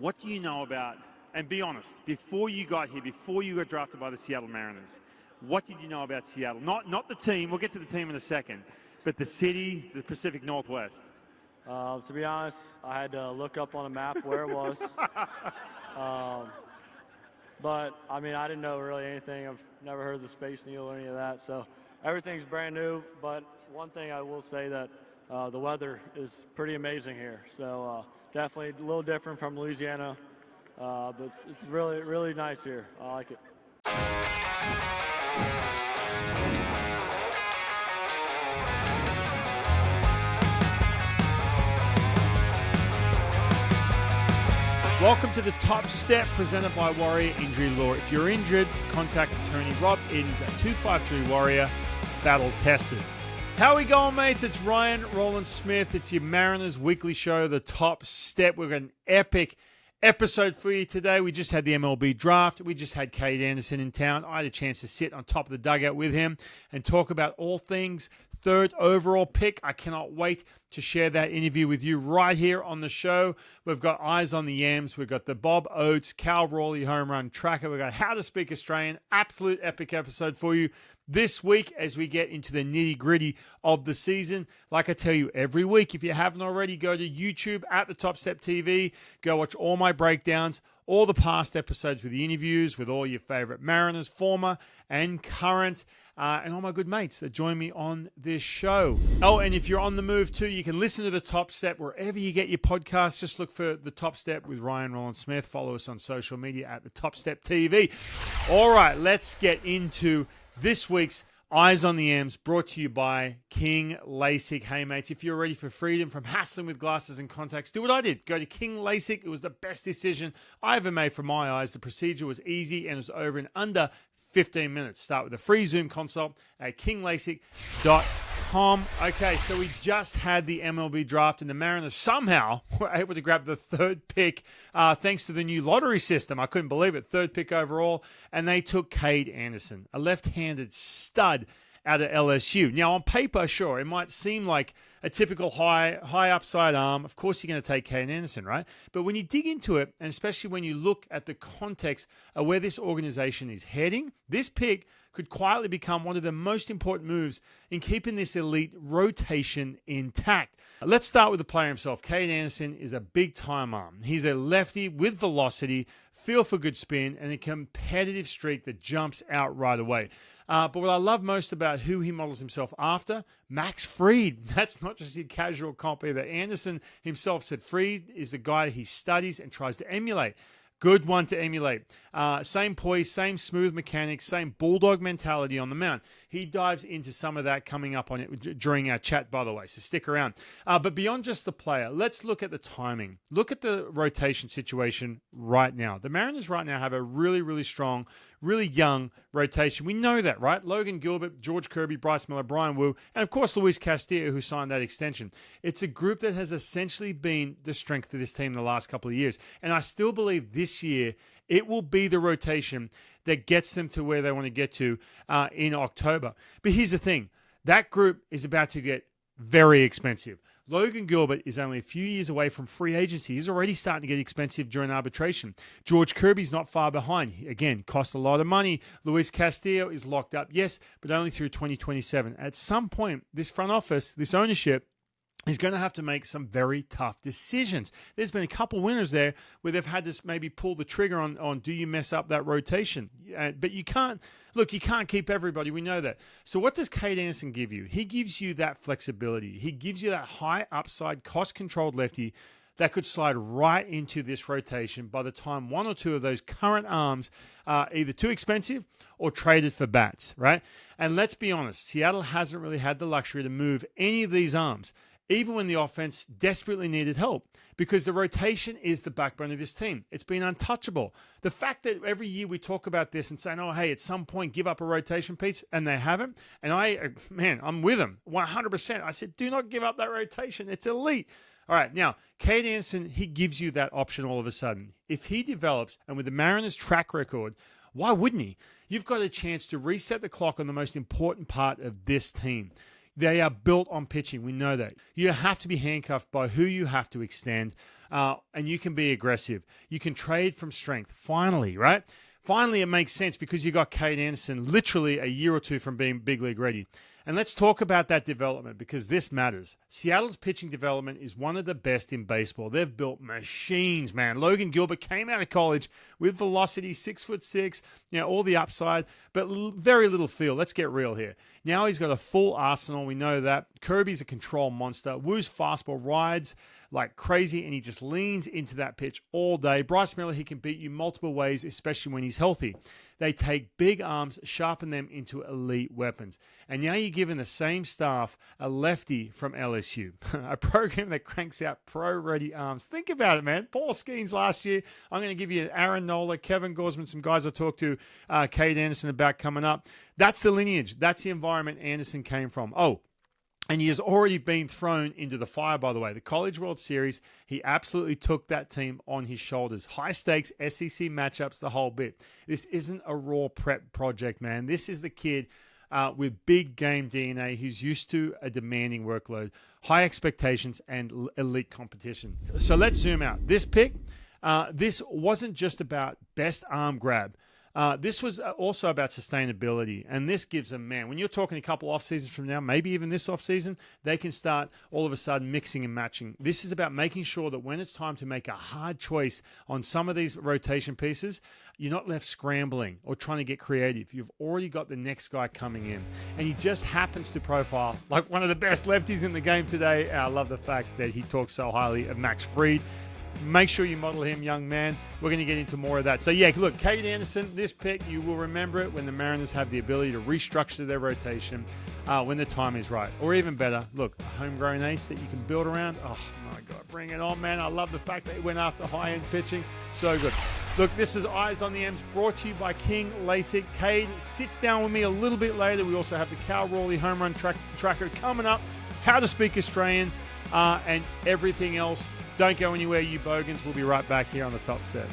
what do you know about, and be honest, before you got here, before you got drafted by the Seattle Mariners, what did you know about Seattle? Not the team, we'll get to the team in a second, but the city, the Pacific Northwest. To be honest, I had to look up on a map where it was. But, I mean, I didn't know really anything. I've never heard of the Space Needle or any of that. So everything's brand new. But one thing I will say that the weather is pretty amazing here. So definitely a little different from Louisiana. But it's really, really nice here. I like it. Welcome to the Top Step presented by Warrior Injury Law. If you're injured, contact attorney Rob Edens at 253-WARRIOR, battle tested. How we going, mates? It's Ryan Rowland-Smith. It's your Mariners weekly show, The Top Step. We've got an epic episode for you today. We just had the MLB draft. We just had Kade Anderson in town. I had a chance to sit on top of the dugout with him and talk about all things third overall pick. I cannot wait to share that interview with you right here on the show. We've got Eyes on the Yams. We've got the Bob Oates, Cal Raleigh home run tracker. We've got How to Speak Australian. Absolute epic episode for you this week as we get into the nitty-gritty of the season. Like I tell you every week, if you haven't already, go to YouTube at the Top Step TV. Go watch all my breakdowns, all the past episodes with the interviews with all your favorite Mariners, former and current, and all my good mates that join me on this show. Oh, and if you're on the move too, you can listen to The Top Step wherever you get your podcasts. Just look for The Top Step with Ryan Rowland-Smith. Follow us on social media at The Top Step TV. All right, let's get into this week's Eyes on the Yams, brought to you by King LASIK. Hey, mates, if you're ready for freedom from hassling with glasses and contacts, do what I did. Go to King LASIK. It was the best decision I ever made for my eyes. The procedure was easy and it was over in under 15 minutes. Start with a free Zoom consult at kinglasik.com. Okay, so we just had the MLB draft and the Mariners somehow were able to grab the third pick thanks to the new lottery system. I couldn't believe it. Third pick overall. And they took Kade Anderson, a left-handed stud out of LSU. Now, on paper, sure, it might seem like a typical high upside arm. Of course, you're going to take Kade Anderson, right? But when you dig into it, and especially when you look at the context of where this organization is heading, this pick could quietly become one of the most important moves in keeping this elite rotation intact. Let's start with the player himself. Kade Anderson is a big-time arm. He's a lefty with velocity, feel for good spin, and a competitive streak that jumps out right away. But what I love most about who he models himself after, Max Fried. That's not just a casual copy that Anderson himself said Fried is the guy he studies and tries to emulate. Good one to emulate. Same poise, same smooth mechanics, same bulldog mentality on the mound. He dives into some of that coming up on it during our chat, by the way, so stick around. But beyond just the player, let's look at the timing. Look at the rotation situation right now. The Mariners right now have a really, really strong, really young rotation. We know that, right? Logan Gilbert, George Kirby, Bryce Miller, Brian Wu, and of course Luis Castillo, who signed that extension. It's a group that has essentially been the strength of this team the last couple of years. And I still believe this year it will be the rotation that gets them to where they want to get to in October. But here's the thing. That group is about to get very expensive. Logan Gilbert is only a few years away from free agency. He's already starting to get expensive during arbitration. George Kirby's not far behind. Again, costs a lot of money. Luis Castillo is locked up, yes, but only through 2027. At some point, this front office, this ownership, is going to have to make some very tough decisions. There's been a couple winners there where they've had to maybe pull the trigger on do you mess up that rotation? But you can't keep everybody. We know that. So what does Kade Anderson give you? He gives you that flexibility. He gives you that high upside, cost-controlled lefty that could slide right into this rotation by the time one or two of those current arms are either too expensive or traded for bats, right? And let's be honest, Seattle hasn't really had the luxury to move any of these arms, even when the offense desperately needed help, because the rotation is the backbone of this team. It's been untouchable. The fact that every year we talk about this and say, oh, hey, at some point give up a rotation piece, and they haven't, and I'm with them 100%. I said, do not give up that rotation. It's elite. All right, now, Kade Anderson, he gives you that option all of a sudden. If he develops, and with the Mariners' track record, why wouldn't he? You've got a chance to reset the clock on the most important part of this team. They are built on pitching. We know that. You have to be handcuffed by who you have to extend. and you can be aggressive. You can trade from strength. Finally, right? Finally, it makes sense because you got Kade Anderson literally a year or two from being big league ready. And let's talk about that development because this matters. Seattle's pitching development is one of the best in baseball. They've built machines, man. Logan Gilbert came out of college with velocity, 6'6", all the upside, but very little feel. Let's get real here. Now he's got a full arsenal. We know that. Kirby's a control monster. Woo's fastball rides like crazy, and he just leans into that pitch all day. Bryce Miller, he can beat you multiple ways, especially when he's healthy. They take big arms, sharpen them into elite weapons. And now you're giving the same staff a lefty from LSU, a program that cranks out pro-ready arms. Think about it, man. Paul Skeens last year. I'm going to give you Aaron Nola, Kevin Gosman, some guys I talked to, Kade Anderson about coming up. That's the lineage. That's the environment Anderson came from. Oh, and he has already been thrown into the fire, by the way. The College World Series, he absolutely took that team on his shoulders. High stakes, SEC matchups, the whole bit. This isn't a raw prep project, man. This is the kid with big game DNA who's used to a demanding workload, high expectations, and elite competition. So let's zoom out. This pick, this wasn't just about best arm grab. This was also about sustainability, and this gives them, man, when you're talking a couple off seasons from now, maybe even this off season, they can start all of a sudden mixing and matching. This is about making sure that when it's time to make a hard choice on some of these rotation pieces, you're not left scrambling or trying to get creative. You've already got the next guy coming in, and he just happens to profile like one of the best lefties in the game today. I love the fact that he talks so highly of Max Fried. Make sure you model him, young man. We're going to get into more of that. So, yeah, look, Kade Anderson, this pick, you will remember it when the Mariners have the ability to restructure their rotation when the time is right. Or even better, look, a homegrown ace that you can build around. Oh, my God, bring it on, man. I love the fact that he went after high-end pitching. So good. Look, this is Eyes on the M's, brought to you by King LASIK. Cade sits down with me a little bit later. We also have the Cal Raleigh home run tracker coming up, how to speak Australian, and everything else. Don't go anywhere, you bogans. We'll be right back here on the Top Step.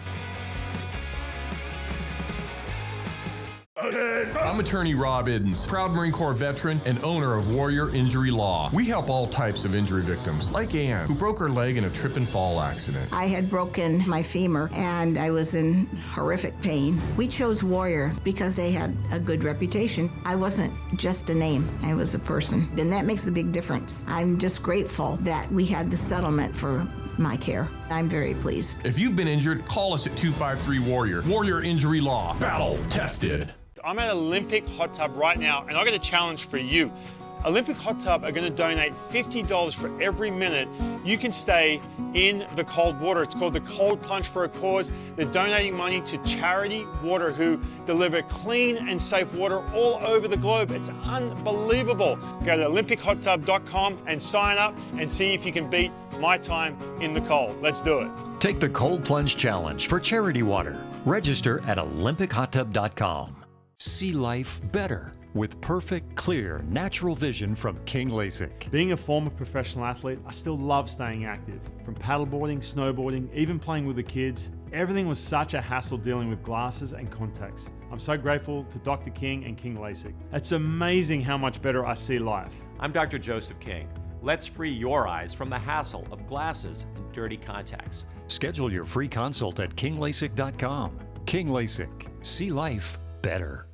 I'm attorney Rob Iddens, proud Marine Corps veteran and owner of Warrior Injury Law. We help all types of injury victims, like Ann, who broke her leg in a trip and fall accident. I had broken my femur and I was in horrific pain. We chose Warrior because they had a good reputation. I wasn't just a name, I was a person, and that makes a big difference. I'm just grateful that we had the settlement for my care. I'm very pleased. If you've been injured, call us at 253-WARRIOR. Warrior Injury Law. Battle tested. I'm at Olympic Hot Tub right now, and I've got a challenge for you. Olympic Hot Tub are going to donate $50 for every minute you can stay in the cold water. It's called the Cold Plunge for a Cause. They're donating money to Charity Water, who deliver clean and safe water all over the globe. It's unbelievable. Go to olympichottub.com and sign up and see if you can beat my time in the cold. Let's do it. Take the Cold Plunge Challenge for Charity Water. Register at olympichottub.com. See life better with perfect, clear, natural vision from King LASIK. Being a former professional athlete, I still love staying active. From paddleboarding, snowboarding, even playing with the kids, everything was such a hassle dealing with glasses and contacts. I'm so grateful to Dr. King and King LASIK. It's amazing how much better I see life. I'm Dr. Joseph King. Let's free your eyes from the hassle of glasses and dirty contacts. Schedule your free consult at kinglasik.com. King LASIK. See life better.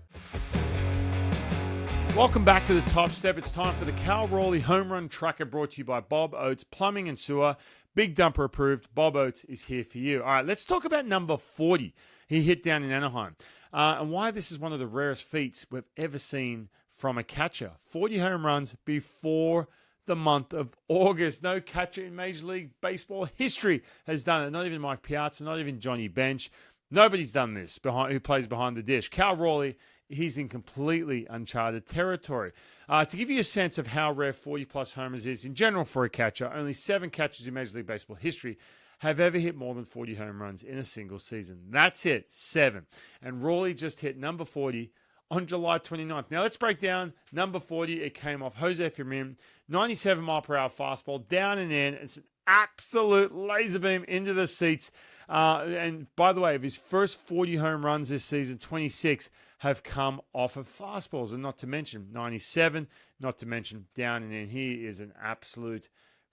Welcome back to the Top Step. It's time for the Cal Raleigh Home Run Tracker, brought to you by Bob Oates Plumbing and Sewer. Big dumper approved. Bob Oates is here for you. All right, let's talk about number 40. He hit down in Anaheim. And why this is one of the rarest feats we've ever seen from a catcher. 40 home runs before the month of August. No catcher in Major League Baseball history has done it. Not even Mike Piazza, not even Johnny Bench. Nobody's done this who plays behind the dish. Cal Raleigh, he's in completely uncharted territory. To give you a sense of how rare 40-plus homers is in general for a catcher, only 7 catchers in Major League Baseball history have ever hit more than 40 home runs in a single season. That's it, 7. And Raleigh just hit number 40 on July 29th. Now let's break down number 40. It came off Jose Firmin, 97-mile-per-hour fastball, down and in. It's an absolute laser beam into the seats. And by the way, of his first 40 home runs this season, 26 have come off of fastballs. And not to mention 97, not to mention down and in. He is an absolute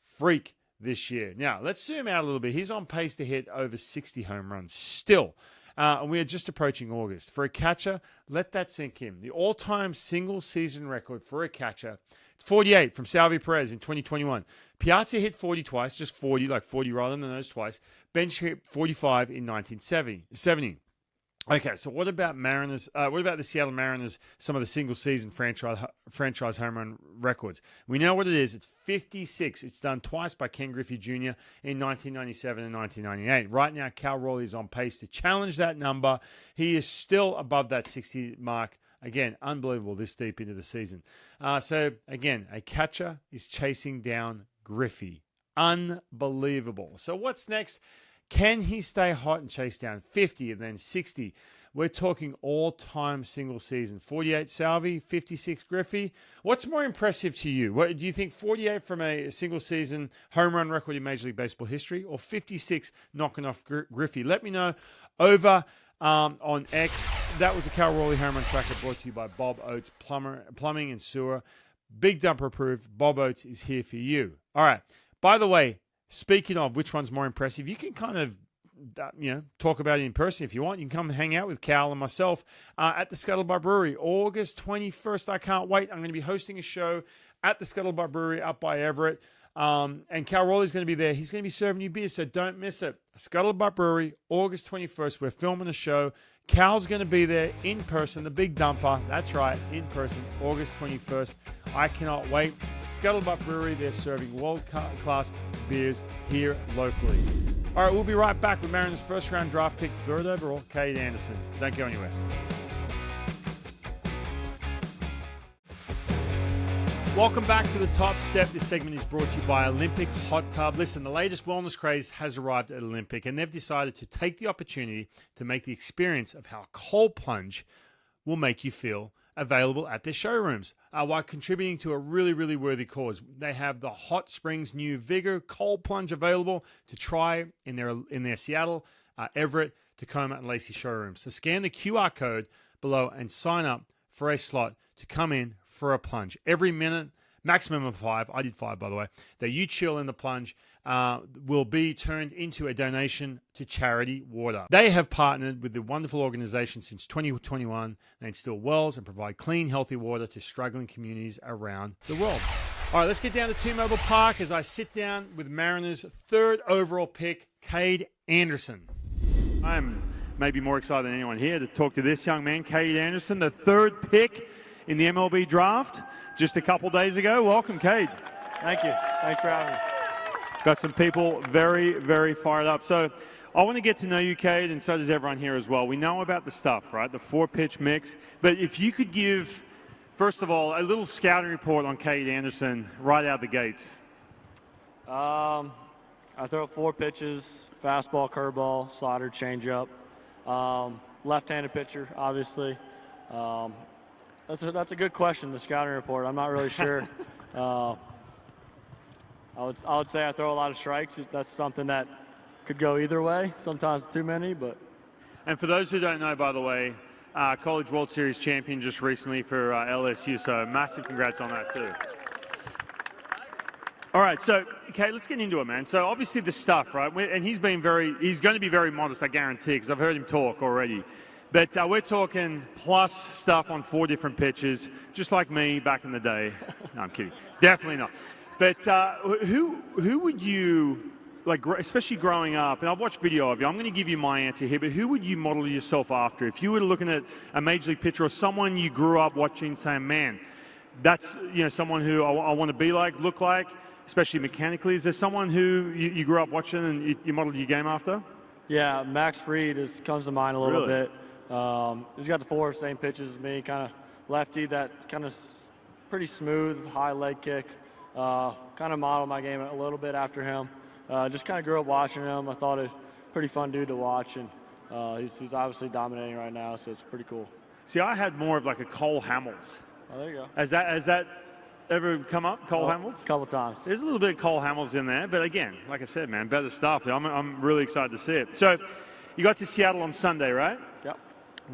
freak, this year. Now, let's zoom out a little bit. He's on pace to hit over 60 home runs still. And we are just approaching August. For a catcher, let that sink in. The all-time single-season record for a catcher, it's 48 from Salvi Perez in 2021. Piazza hit 40 twice, just 40, like 40 rather than those twice. Bench hit 45 in 1970. Okay, so what about Mariners? What about the Seattle Mariners? Some of the single-season franchise home run records. We know what it is. It's 56. It's done twice by Ken Griffey Jr. in 1997 and 1998. Right now, Cal Raleigh is on pace to challenge that number. He is still above that 60 mark. Again, unbelievable this deep into the season. So again, a catcher is chasing down Griffey. Unbelievable. So what's next? Can he stay hot and chase down 50 and then 60? We're talking all-time single season. 48 Salvi, 56 Griffey. What's more impressive to you? What, do you think 48 from a single season home run record in Major League Baseball history or 56 knocking off Griffey? Let me know over on X. That was the Cal Raleigh Home Run Tracker brought to you by Bob Oates Plumbing and Sewer. Big Dumper approved. Bob Oates is here for you. All right. By the way, speaking of which one's more impressive, you can kind of, talk about it in person if you want. You can come hang out with Cal and myself at the Scuttlebutt Brewery, August 21st. I can't wait. I'm going to be hosting a show at the Scuttlebutt Brewery up by Everett. And Cal Raleigh's going to be there. He's going to be serving you beer, so don't miss it. Scuttlebutt Brewery, August 21st. We're filming a show. Cal's going to be there in person, the Big Dumper. That's right, in person, August 21st. I cannot wait. Scuttlebutt Brewery, they're serving world-class beers here locally. All right, we'll be right back with Mariners' first-round draft pick, third overall, Kade Anderson. Don't go anywhere. Welcome back to The Top Step. This segment is brought to you by Olympic Hot Tub. Listen, the latest wellness craze has arrived at Olympic, and they've decided to take the opportunity to make the experience of how a cold plunge will make you feel available at their showrooms while contributing to a really, really worthy cause. They have the Hot Springs New Vigor cold plunge available to try in their Seattle, Everett, Tacoma, and Lacey showrooms. So scan the QR code below and sign up for a slot to come in for a plunge. Every minute, maximum of 5, I did 5 by the way, that you chill in the plunge will be turned into a donation to Charity Water. They have partnered with the wonderful organization since 2021. They instill wells and provide clean, healthy water to struggling communities around the world. All right, let's get down to T-Mobile Park as I sit down with Mariners' third overall pick, Kade Anderson. I'm maybe more excited than anyone here to talk to this young man, Kade Anderson, the third pick in the MLB draft just a couple days ago. Welcome, Kade. Thank you. Thanks for having me. Got some people very, very fired up. So I want to get to know you, Kade, and so does everyone here as well. We know about the stuff, right? The 4-pitch mix. But if you could give, first of all, a little scouting report on Kade Anderson right out the gates. I throw 4 pitches, fastball, curveball, slider, changeup. Left-handed pitcher, obviously. That's a good question, the scouting report. I'm not really sure. I would say I throw a lot of strikes. That's something that could go either way, sometimes too many. But. And for those who don't know, by the way, College World Series champion just recently for LSU, so massive congrats on that too. All right, so, okay, let's get into it, man. So obviously the stuff, right? And he's going to be very modest, I guarantee, because I've heard him talk already. But we're talking plus stuff on 4 different pitches, just like me back in the day. No, I'm kidding. Definitely not. But who would you, like, especially growing up, and I've watched video of you, I'm going to give you my answer here, but who would you model yourself after? If you were looking at a major league pitcher or someone you grew up watching saying, man, that's someone who I want to be like, look like, especially mechanically. Is there someone who you grew up watching and you modeled your game after? Yeah, Max Fried comes to mind a little bit. He's got the 4 same pitches as me, kind of lefty, that kind of pretty smooth, high leg kick. Kind of modeled my game a little bit after him. Just kind of grew up watching him. I thought it pretty fun dude to watch, and he's obviously dominating right now, so it's pretty cool. See, I had more of like a Cole Hamels. Oh, there you go. Has that ever come up, Cole Hamels? A couple times. There's a little bit of Cole Hamels in there, but again, like I said, man, better stuff. I'm really excited to see it. So you got to Seattle on Sunday, right? Yep.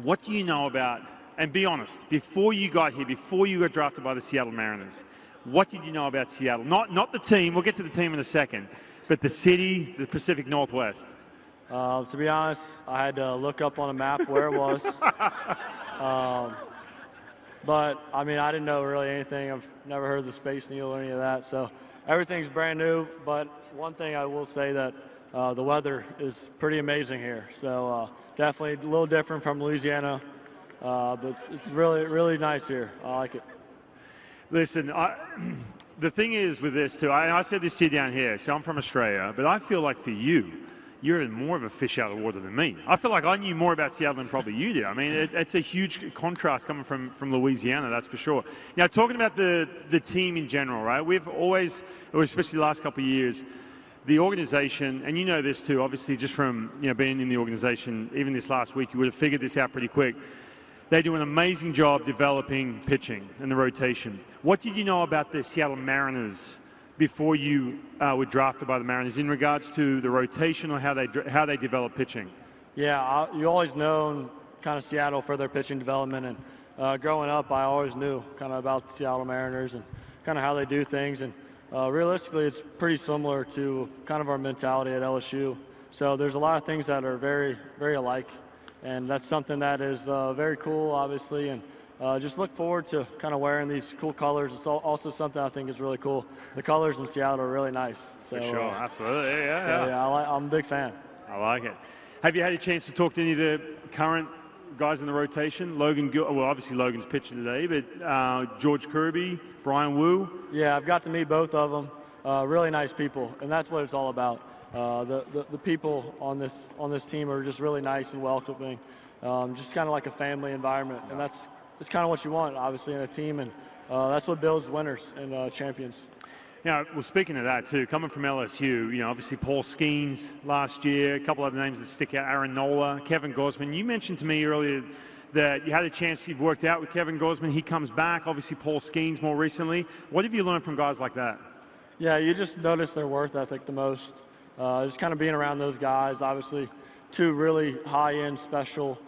What do you know about, and be honest, before you got here, before you got drafted by the Seattle Mariners, what did you know about Seattle? Not the team, we'll get to the team in a second, but the city, the Pacific Northwest. To be honest, I had to look up on a map where it was. But, I mean, I didn't know really anything. I've never heard of the Space Needle or any of that. So everything's brand new. But one thing I will say that the weather is pretty amazing here. So definitely a little different from Louisiana. But it's really, really nice here. I like it. Listen, the thing is with this, too, I said this to you down here. So I'm from Australia. But I feel like for you, you're even more of a fish out of the water than me. I feel like I knew more about Seattle than probably you did. I mean, it's a huge contrast coming from Louisiana, that's for sure. Now, talking about the team in general, right? We've always, or especially the last couple of years, the organization, and you know this too, obviously just from being in the organization, even this last week, you would have figured this out pretty quick. They do an amazing job developing pitching and the rotation. What did you know about the Seattle Mariners before you were drafted by the Mariners in regards to the rotation or how they develop pitching? Yeah, you always known kind of Seattle for their pitching development, and growing up I always knew kind of about the Seattle Mariners and kind of how they do things, and realistically it's pretty similar to kind of our mentality at LSU. So there's a lot of things that are very, very alike, and that's something that is very cool, obviously, and just look forward to kind of wearing these cool colors. It's also something I think is really cool. The colors in Seattle are really nice. So, for sure, absolutely, yeah. So, yeah, I'm a big fan. I like it. Have you had a chance to talk to any of the current guys in the rotation? Well, obviously Logan's pitching today, but George Kirby, Brian Wu? Yeah, I've got to meet both of them. Really nice people, and that's what it's all about. The people on this team are just really nice and welcoming, just kind of like a family environment, and that's kind of what you want, obviously, in a team, and that's what builds winners and champions. Yeah, well, speaking of that, too, coming from LSU, obviously Paul Skeens last year, a couple other names that stick out, Aaron Nola, Kevin Gosman. You mentioned to me earlier that you had a chance, you've worked out with Kevin Gosman. He comes back, obviously Paul Skeens more recently. What have you learned from guys like that? Yeah, you just notice their worth ethic the most. Just kind of being around those guys, obviously two really high-end special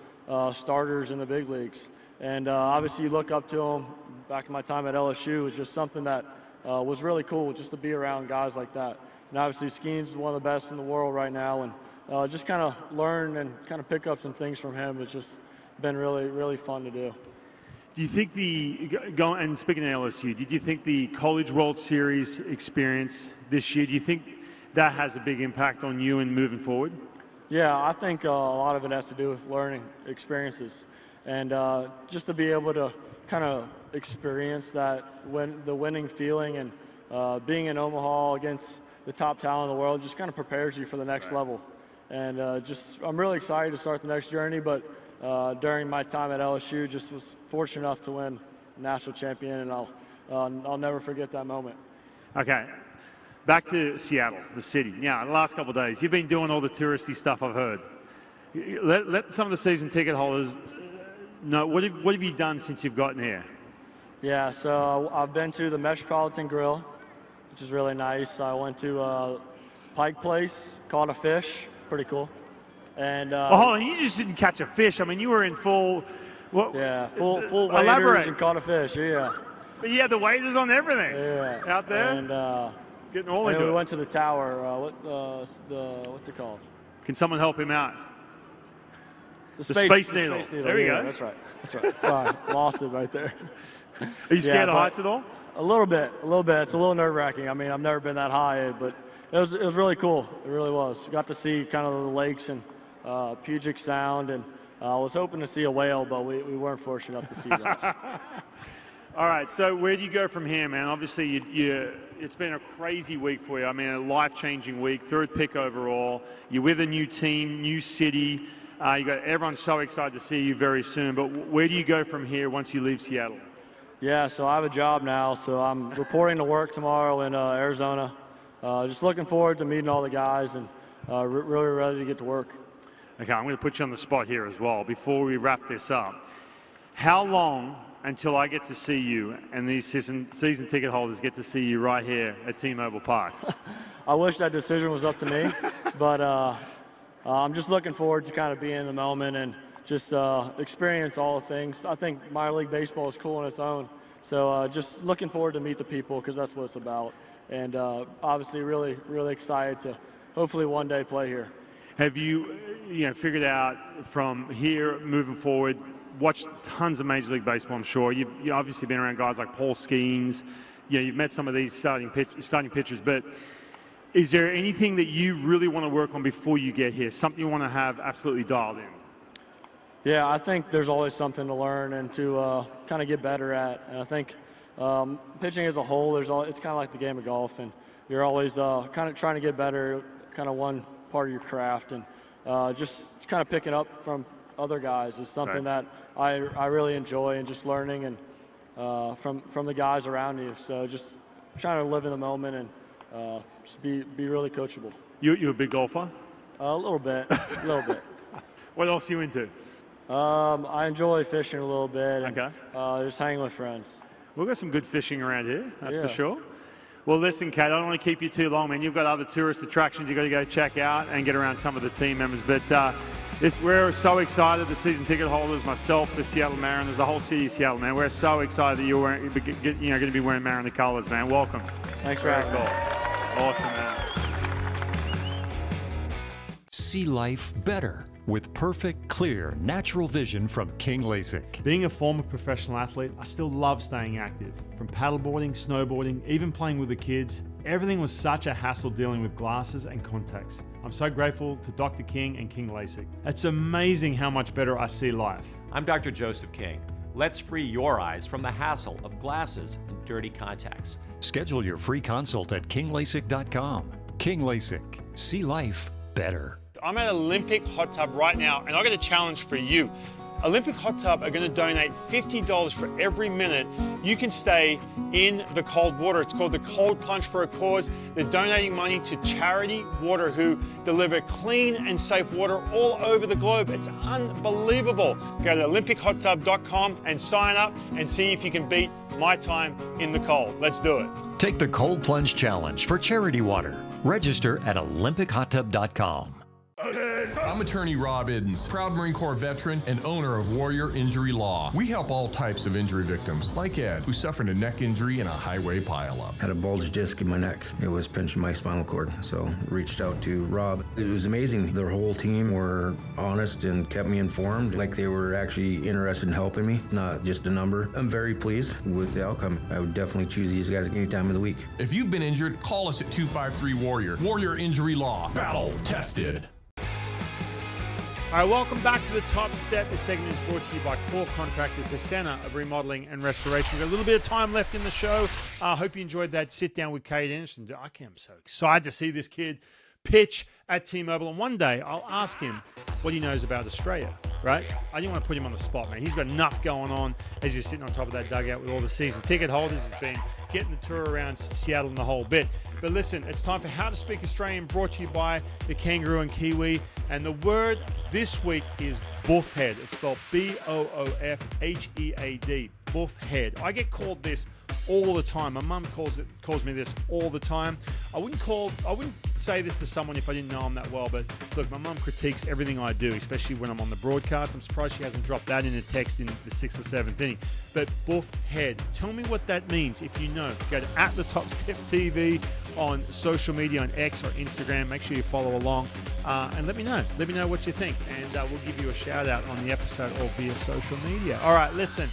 starters in the big leagues. And obviously you look up to them. Back in my time at LSU, it was just something that was really cool just to be around guys like that. And obviously Skeens is one of the best in the world right now, and just kind of learn and kind of pick up some things from him. It's just been really, really fun to do. Do you think and speaking of LSU, did you think the College World Series experience this year, do you think that has a big impact on you and moving forward? Yeah, I think a lot of it has to do with learning experiences. And just to be able to kind of experience that the winning feeling and being in Omaha against the top talent in the world just kind of prepares you for the next level. And I'm really excited to start the next journey, but during my time at LSU, just was fortunate enough to win national champion, and I'll never forget that moment. Okay, back to Seattle, the city. Now, the last couple of days, you've been doing all the touristy stuff, I've heard. Let some of the season ticket holders know, what have you done since you've gotten here? Yeah, so I've been to the Metropolitan Grill, which is really nice. I went to Pike Place, caught a fish, pretty cool. And hold on, you just didn't catch a fish. I mean, you were in full. Full elaborate. waders and caught a fish. Yeah. But you had the waders on everything. Yeah. Out there. And getting all into it. We went to the tower. What's it called? Can someone help him out? The Space Needle. There we go. That's right. Sorry, lost it right there. Are you scared of heights at all? A little bit. It's a little nerve-wracking. I mean, I've never been that high, but it was really cool. It really was. Got to see kind of the lakes and Puget Sound, and I was hoping to see a whale, but we weren't fortunate enough to see that. All right, so where do you go from here, man? Obviously, it's been a crazy week for you. I mean, a life-changing week, third pick overall. You're with a new team, new city. Everyone's so excited to see you very soon, but where do you go from here once you leave Seattle? Yeah, so I have a job now, so I'm reporting to work tomorrow in Arizona. Just looking forward to meeting all the guys and really ready to get to work. Okay, I'm going to put you on the spot here as well before we wrap this up. How long until I get to see you and these season ticket holders get to see you right here at T-Mobile Park? I wish that decision was up to me, but I'm just looking forward to kind of being in the moment and just experience all the things. I think minor league baseball is cool on its own, so just looking forward to meet the people because that's what it's about. and obviously really, really excited to hopefully one day play here. Have you, figured out from here moving forward, watched tons of Major League Baseball, I'm sure. You've obviously been around guys like Paul Skeens. You've met some of these starting pitchers, but is there anything that you really want to work on before you get here? Something you want to have absolutely dialed in? Yeah, I think there's always something to learn and to kind of get better at. And I think pitching as a whole, it's kind of like the game of golf, and you're always kind of trying to get better, kind of one part of your craft, and just kind of picking up from other guys is something that I really enjoy, and just learning and from the guys around you. So just trying to live in the moment and just be really coachable. You a big golfer? A little bit. What else are you into? I enjoy fishing a little bit. And, Okay. just hanging with friends. We've got some good fishing around here, that's for Yeah. sure. Well, listen, Kate, I don't want to keep you too long, man. You've got other tourist attractions you've got to go check out and get around some of the team members. But we're so excited, the season ticket holders, myself, the Seattle Mariners, the whole city of Seattle, man. We're so excited that you're going to be wearing Mariner colors, man. Welcome. Thanks for having me. Awesome, man. See life better with perfect, clear, natural vision from King LASIK. Being a former professional athlete, I still love staying active. From paddleboarding, snowboarding, even playing with the kids, everything was such a hassle dealing with glasses and contacts. I'm so grateful to Dr. King and King LASIK. It's amazing how much better I see life. I'm Dr. Joseph King. Let's free your eyes from the hassle of glasses and dirty contacts. Schedule your free consult at kinglasik.com. King LASIK. See life better. I'm at Olympic Hot Tub right now, and I've got a challenge for you. Olympic Hot Tub are going to donate $50 for every minute you can stay in the cold water. It's called the Cold Plunge for a Cause. They're donating money to Charity Water, who deliver clean and safe water all over the globe. It's unbelievable. Go to olympichottub.com and sign up and see if you can beat my time in the cold. Let's do it. Take the Cold Plunge Challenge for Charity Water. Register at olympichottub.com. I'm attorney Rob Iddens, proud Marine Corps veteran and owner of Warrior Injury Law. We help all types of injury victims, like Ed, who suffered a neck injury in a highway pileup. Had a bulge disc in my neck. It was pinching my spinal cord, so reached out to Rob. It was amazing. Their whole team were honest and kept me informed, like they were actually interested in helping me, not just a number. I'm very pleased with the outcome. I would definitely choose these guys any time of the week. If you've been injured, call us at 253-WARRIOR. Warrior Injury Law. Battle tested. All right, welcome back to the Top Step. This segment is brought to you by Core Contractors, the center of remodeling and restoration. We've got a little bit of time left in the show. I hope you enjoyed that sit down with Kade Anderson. I am so excited to see this kid pitch at T-Mobile. And one day I'll ask him what he knows about Australia, right? I didn't want to put him on the spot, man. He's got enough going on as he's sitting on top of that dugout with all the season ticket holders. He's been getting the tour around Seattle and the whole bit. But listen, it's time for How to Speak Australian, brought to you by the Kangaroo and Kiwi. And the word this week is boofhead. It's spelled B-O-O-F-H-E-A-D. Boofhead. I get called this all the time. My mum calls me this all the time. I wouldn't say this to someone if I didn't know them that well, but look, my mum critiques everything I do, especially when I'm on the broadcast. I'm surprised she hasn't dropped that in a text in the 6th or 7th inning. But boofhead, tell me what that means if you know. Go to @TheTopStepTV on social media, on X or Instagram. Make sure you follow along and let me know. Let me know what you think, and we'll give you a shout out on the episode or via social media. All right, listen.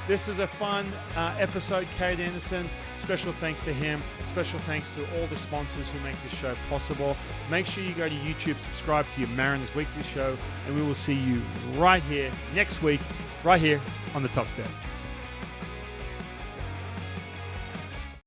This was a fun episode. Kade Anderson, special thanks to him. Special thanks to all the sponsors who make this show possible. Make sure you go to YouTube, subscribe to your Mariners Weekly Show, and we will see you right here next week, right here on the Top Step.